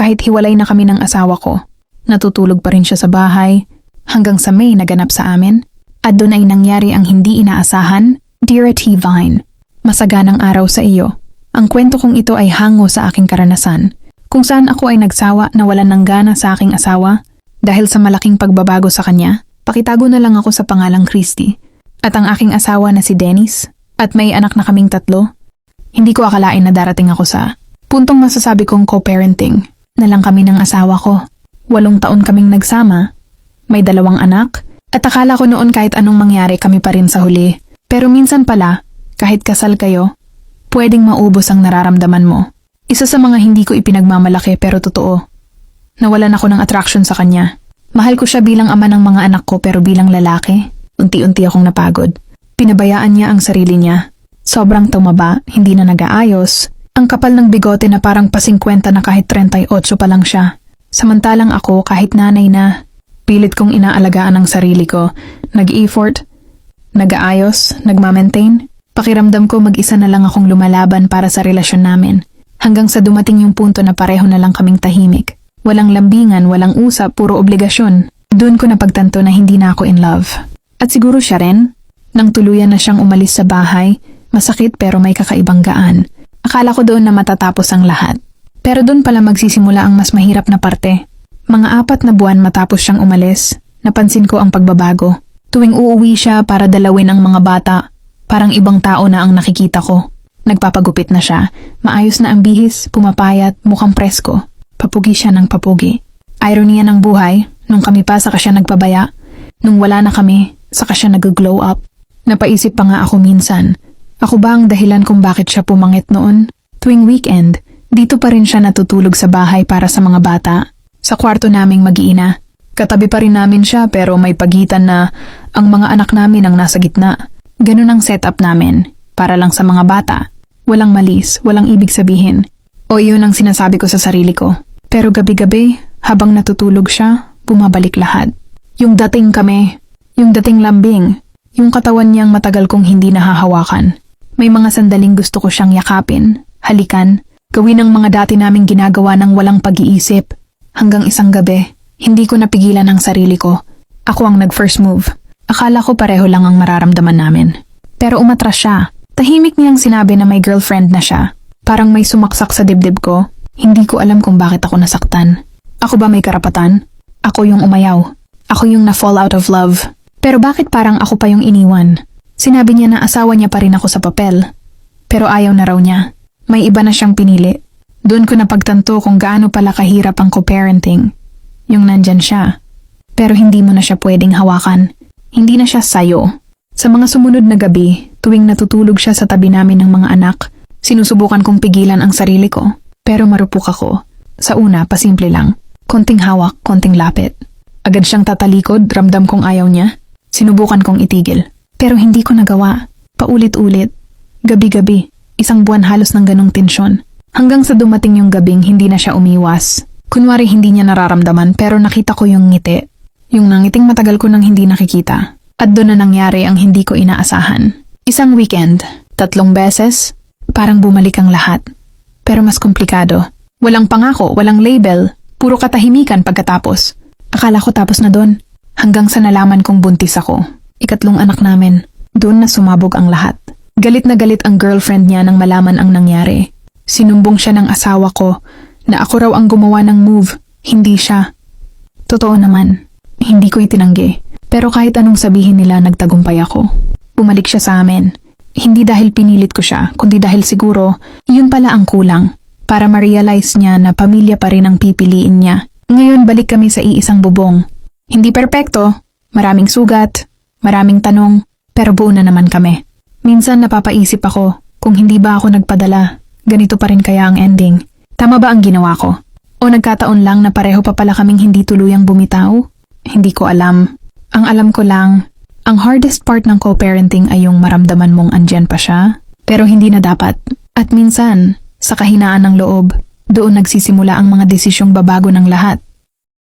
Kahit hiwalay na kami ng asawa ko, natutulog pa rin siya sa bahay hanggang sa may naganap sa amin. At doon ay nangyari ang hindi inaasahan. Dear T. Vine, masaganang araw sa iyo. Ang kwento kong ito ay hango sa aking karanasan, kung saan ako ay nagsawa na walan ng gana sa aking asawa dahil sa malaking pagbabago sa kanya. Pakitago na lang ako sa pangalang Christy. At ang aking asawa na si Dennis, at may anak na kaming 3. Hindi ko akalain na darating ako sa puntong masasabi kong co-parenting na lang kami ng asawa ko. 8 taon kaming nagsama, may 2 anak, at akala ko noon kahit anong mangyari kami pa rin sa huli. Pero minsan pala, kahit kasal kayo, pwedeng maubos ang nararamdaman mo. Isa sa mga hindi ko ipinagmamalaki pero totoo. Nawalan ako ng attraction sa kanya. Mahal ko siya bilang ama ng mga anak ko pero bilang lalaki, unti-unti akong napagod. Pinabayaan niya ang sarili niya. Sobrang tumaba, hindi na nag-aayos. Ang kapal ng bigote na parang pa-50 na kahit 38 pa lang siya. Samantalang ako kahit nanay na, pilit kong inaalagaan ang sarili ko. Nag-effort, nag-aayos, nagmamaintain. Pakiramdam ko mag-isa na lang akong lumalaban para sa relasyon namin. Hanggang sa dumating yung punto na pareho na lang kaming tahimik. Walang lambingan, walang usap, puro obligasyon. Doon ko napagtanto na hindi na ako in love. At siguro siya rin. Nang tuluyan na siyang umalis sa bahay, masakit pero may kakaibang gaan. Akala ko doon na matatapos ang lahat. Pero doon pala magsisimula ang mas mahirap na parte. Mga 4 na buwan matapos siyang umalis, napansin ko ang pagbabago. Tuwing uuwi siya para dalawin ang mga bata, parang ibang tao na ang nakikita ko. Nagpapagupit na siya, maayos na ang bihis, pumapayat, mukhang presko. Papugi siya ng papugi. Ironiya ng buhay, nung kami pa saka siya nagpabaya. Nung wala na kami, saka siya nag-glow up. Napaisip pa nga ako minsan, ako ba ang dahilan kung bakit siya pumangit noon? Tuwing weekend, dito pa rin siya natutulog sa bahay para sa mga bata. Sa kwarto naming mag-iina. Katabi pa rin namin siya pero may pagitan na ang mga anak namin ang nasa gitna. Ganun ang setup namin, para lang sa mga bata. Walang malis, walang ibig sabihin. O iyon ang sinasabi ko sa sarili ko. Pero gabi-gabi, habang natutulog siya, bumabalik lahat. Yung dating kami, yung dating lambing, yung katawan niyang matagal kong hindi nahahawakan. May mga sandaling gusto ko siyang yakapin, halikan, gawin ang mga dati naming ginagawa ng walang pag-iisip. Hanggang isang gabi, hindi ko napigilan ang sarili ko. Ako ang nag-first move. Akala ko pareho lang ang mararamdaman namin. Pero umatras siya. Tahimik niyang sinabi na may girlfriend na siya. Parang may sumaksak sa dibdib ko. Hindi ko alam kung bakit ako nasaktan. Ako ba may karapatan? Ako yung umayaw. Ako yung na-fall out of love. Pero bakit parang ako pa yung iniwan? Sinabi niya na asawa niya pa rin ako sa papel. Pero ayaw na raw niya. May iba na siyang pinili. Doon ko napagtanto kung gaano pala kahirap ang co-parenting. Yung nandyan siya. Pero hindi mo na siya pwedeng hawakan. Hindi na siya sayo. Sa mga sumunod na gabi, tuwing natutulog siya sa tabi namin ng mga anak, sinusubukan kong pigilan ang sarili ko. Pero marupok ako. Sa una, pasimple lang. Konting hawak, konting lapit. Agad siyang tatalikod, ramdam kong ayaw niya. Sinubukan kong itigil. Pero hindi ko nagawa. Paulit-ulit. Gabi-gabi. 1 buwan halos ng ganong tensyon. Hanggang sa dumating yung gabing hindi na siya umiwas. Kunwari hindi niya nararamdaman pero nakita ko yung ngiti. Yung nangiting matagal ko nang hindi nakikita. At doon na nangyari ang hindi ko inaasahan. Isang weekend, 3 beses, parang bumalik ang lahat. Pero mas komplikado. Walang pangako, walang label, puro katahimikan pagkatapos. Akala ko tapos na doon. Hanggang sa nalaman kong buntis ako. 3 anak namin. Doon na sumabog ang lahat. Galit na galit ang girlfriend niya nang malaman ang nangyari. Sinumbong siya ng asawa ko na ako raw ang gumawa ng move, hindi siya. Totoo naman, hindi ko itinanggi. Pero kahit anong sabihin nila, nagtagumpay ako. Bumalik siya sa amin. Hindi dahil pinilit ko siya, kundi dahil siguro, yun pala ang kulang. Para ma-realize niya na pamilya pa rin ang pipiliin niya. Ngayon balik kami sa iisang bubong. Hindi perpekto, maraming sugat, maraming tanong, pero buo na naman kami. Minsan napapaisip ako, kung hindi ba ako nagpadala, ganito pa rin kaya ang ending. Tama ba ang ginawa ko? O nagkataon lang na pareho pa pala kaming hindi tuluyang bumitaw? Hindi ko alam. Ang alam ko lang, ang hardest part ng co-parenting ay yung maramdaman mong andyan pa siya, pero hindi na dapat. At minsan, sa kahinaan ng loob, doon nagsisimula ang mga desisyong babago ng lahat.